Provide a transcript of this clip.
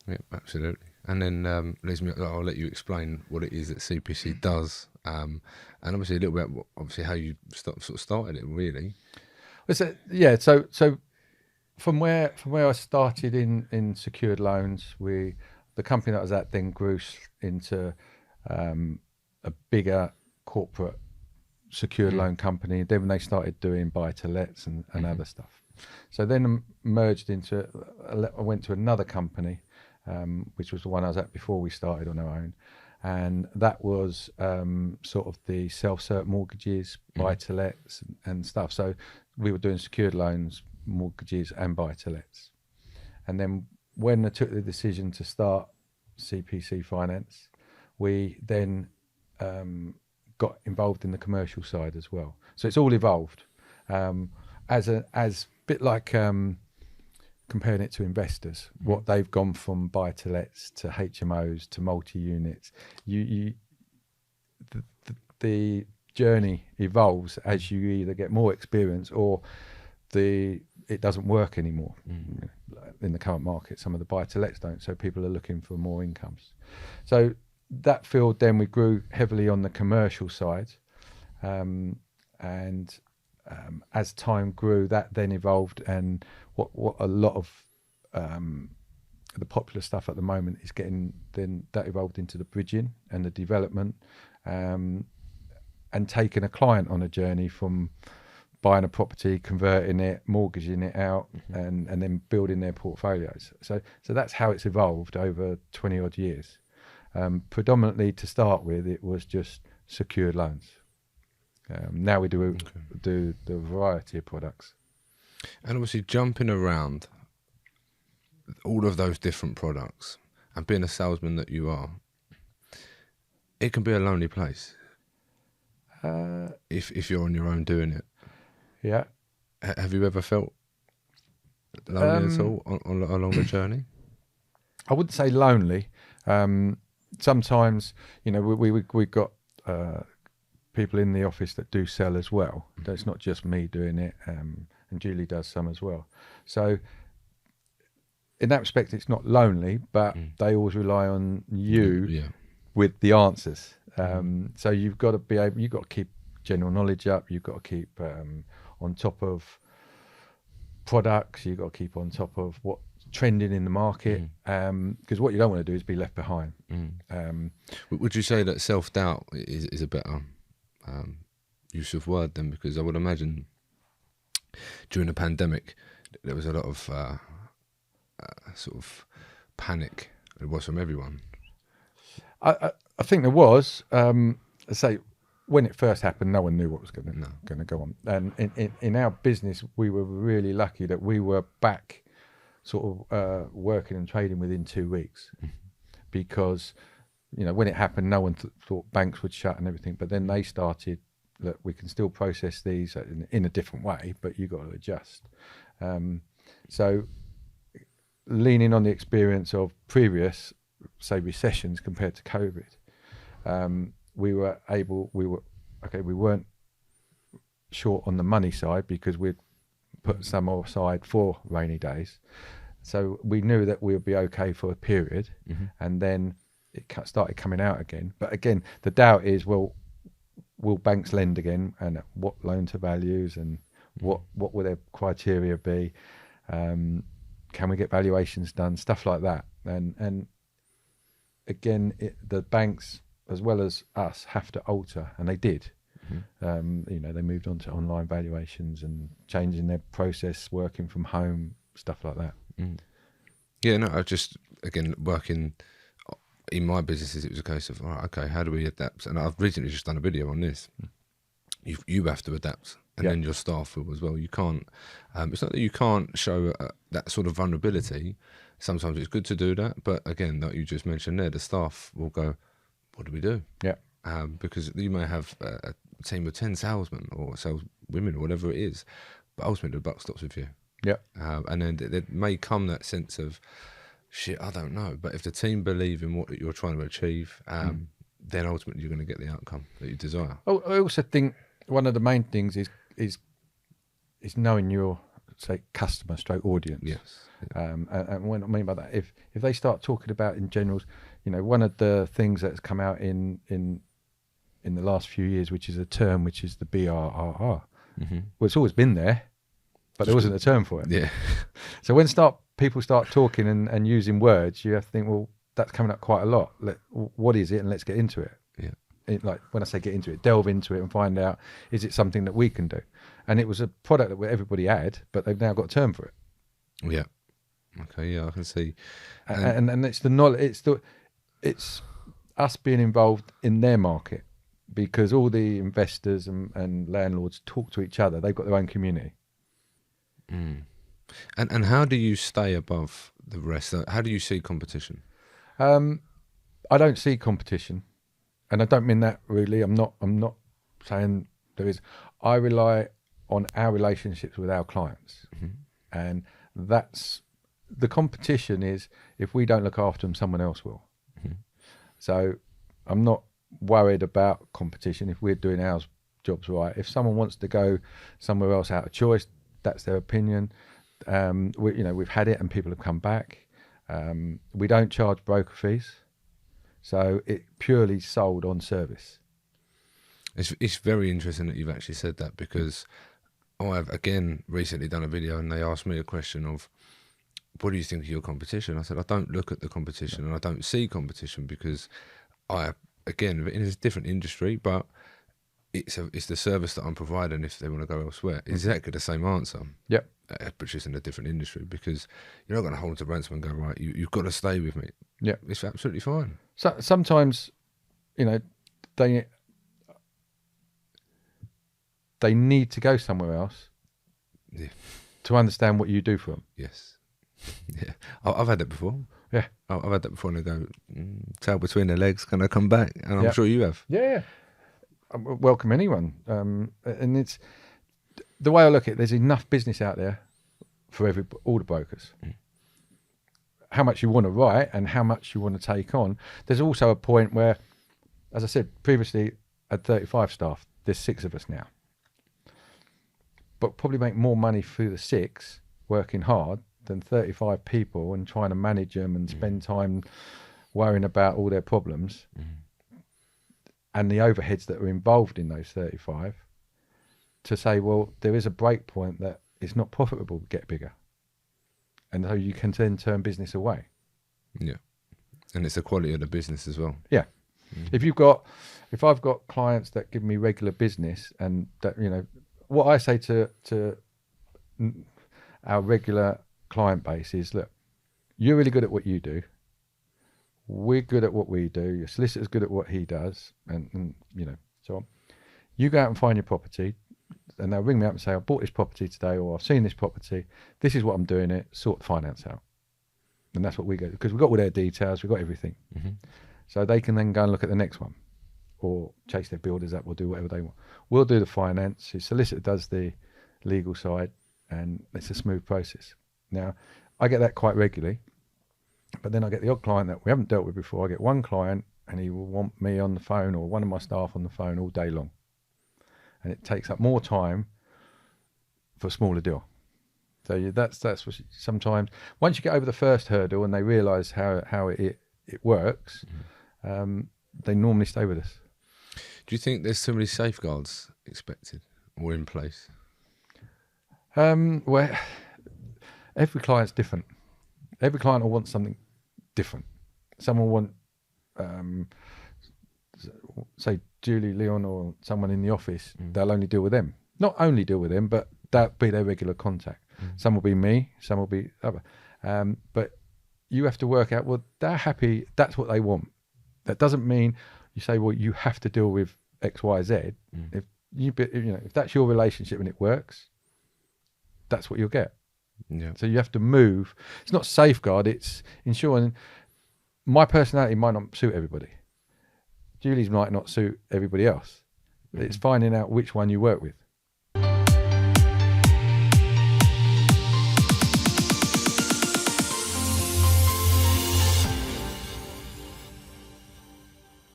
Yeah, absolutely. And then I'll let you explain what it is that CPC does, and obviously a little bit obviously how you sort of started it really. So from where I started in secured loans, the company that I was at then grew into a bigger corporate secured loan company. Then when they started doing buy to lets and other stuff, so then merged into. I went to another company, which was the one I was at before we started on our own, and that was sort of the self-cert mortgages, buy to lets and stuff. So we were doing secured loans, mortgages, and buy to lets. And then when I took the decision to start CPC Finance, we then got involved in the commercial side as well. So it's all evolved as a bit like comparing it to investors. What they've gone from buy to lets to HMOs to multi units. The journey evolves as you either get more experience or it doesn't work anymore. In the current market, some of the buy to lets don't, so people are looking for more incomes. So that field, then we grew heavily on the commercial side, and as time grew, that then evolved, and what a lot of the popular stuff at the moment is getting, then that evolved into the bridging and the development, and taking a client on a journey from buying a property, converting it, mortgaging it out, and then building their portfolios. So that's how it's evolved over 20 odd years. Predominantly to start with, it was just secured loans. Now we do the variety of products. And obviously jumping around all of those different products and being a salesman that you are, it can be a lonely place if you're on your own doing it. Yeah. Have you ever felt lonely at all along the journey? I wouldn't say lonely. Sometimes, we've got people in the office that do sell as well. It's not just me doing it, and Julie does some as well. So in that respect, it's not lonely, but they always rely on you with the answers. So you've got to keep general knowledge up. You've got to keep on top of products. You've got to keep on top of what's trending in the market, because what you don't want to do is be left behind. Would you say that self-doubt is a better use of word then? Because I would imagine during the pandemic there was a lot of sort of panic. It was from everyone. I think there was. I say when it first happened, no one knew what was going to go on. And in our business, we were really lucky that we were back, sort of working and trading within 2 weeks, because when it happened, no one thought banks would shut and everything. But then they started, look, we can still process these in a different way, but you got to adjust. So leaning on the experience of previous, say, recessions compared to COVID, we weren't short on the money side because we'd put some aside for rainy days. So we knew that we would be okay for a period, and then it started coming out again. But again, the doubt is, well, will banks lend again, and at what loan to values, and what will their criteria be? Can we get valuations done? Stuff like that. And again, the banks, as well as us, have to alter, and they did. They moved on to online valuations and changing their process, working from home, stuff like that. Yeah, no, I just, again, working in my businesses, it was a case of, all right, okay, how do we adapt? And I've recently just done a video on this. You have to adapt, and then your staff will as well. You can't, it's not that you can't show that sort of vulnerability. Sometimes it's good to do that, but again, like you just mentioned there, the staff will go, what do we do? Yeah. Because you may have a team of 10 salesmen or saleswomen or whatever it is, but ultimately the buck stops with you. Yeah. And then there may come that sense of, shit, I don't know. But if the team believe in what you're trying to achieve, then ultimately you're going to get the outcome that you desire. I also think one of the main things is knowing your say customer stroke audience. Yes. And what I mean by that, if they start talking about in general, one of the things that's come out in the last few years, which is a term, which is the BRRR. Mm-hmm. Well, it's always been there, but there wasn't a term for it. Yeah. So when people start talking and using words, you have to think, well, that's coming up quite a lot. What is it? And let's get into it. Yeah. Like when I say get into it, delve into it and find out, is it something that we can do? And it was a product that everybody had, but they've now got a term for it. Yeah. Okay. Yeah, I can see. And it's the knowledge. It's us being involved in their market, because all the investors and landlords talk to each other. They've got their own community. Mm. And how do you stay above the rest? How do you see competition? I don't see competition, and I don't mean that rudely. I'm not saying there is. I rely on our relationships with our clients, Mm-hmm. and that's the competition. Is if we don't look after them, someone else will. Mm-hmm. So I'm not worried about competition if we're doing our jobs right. If someone wants to go somewhere else out of choice, that's their opinion. We've had it and people have come back. We don't charge broker fees, so it purely sold on service. It's very interesting that you've actually said that, because I've again recently done a video and they asked me a question of, what do you think of your competition? I said, I don't look at the competition and I don't see competition, because again, in a different industry, but it's the service that I'm providing if they want to go elsewhere. Exactly the same answer. Yep. But just in a different industry, because you're not going to hold to ransom and go, right, you've got to stay with me. Yeah. It's absolutely fine. So sometimes, they need to go somewhere else to understand what you do for them. Yes. Yeah. I've had that before. Yeah. I've had that before, and they go, tail between their legs, can I come back? And I'm sure you have. Yeah. I welcome anyone. And it's the way I look at it, there's enough business out there for all the brokers. How much you want to write and how much you want to take on. There's also a point where, as I said previously, I had 35 staff. There's 6 of us now. But probably make more money through the 6 working hard than 35 people and trying to manage them and spend time worrying about all their problems and the overheads that are involved in those 35, to say, well, there is a break point that it's not profitable to get bigger. And so you can then turn business away. Yeah. And it's the quality of the business as well. Yeah. If I've got clients that give me regular business, and that, what I say to our regular client base is, look, you're really good at what you do. We're good at what we do. Your solicitor's good at what he does, and so on. You go out and find your property, and they'll ring me up and say, I bought this property today, or I've seen this property. This is what I'm doing it. Sort the finance out. And that's what we go, because we've got all their details. We've got everything. Mm-hmm. So they can then go and look at the next one, or chase their builders up, or do whatever they want. We'll do the finance. His solicitor does the legal side, and it's a smooth process. Now, I get that quite regularly, but then I get the odd client that we haven't dealt with before. I get one client, and he will want me on the phone, or one of my staff on the phone all day long. And it takes up more time for a smaller deal. So that's what sometimes, once you get over the first hurdle and they realise how it works, they normally stay with us. Do you think there's so many safeguards expected or in place? Well, every client's different. Every client will want something different. Some will want, say, Julie, Leon, or someone in the office. They'll only deal with them. Not only deal with them, but that'll be their regular contact. Some will be me, some will be other. But you have to work out, well, they're happy, that's what they want. That doesn't mean you say, well, you have to deal with X, Y, Z. If that's your relationship and it works, that's what you'll get. Yeah. So you have to move. It's not safeguard, it's ensuring. My personality might not suit everybody. Julie's might not suit everybody else. It's finding out which one you work with.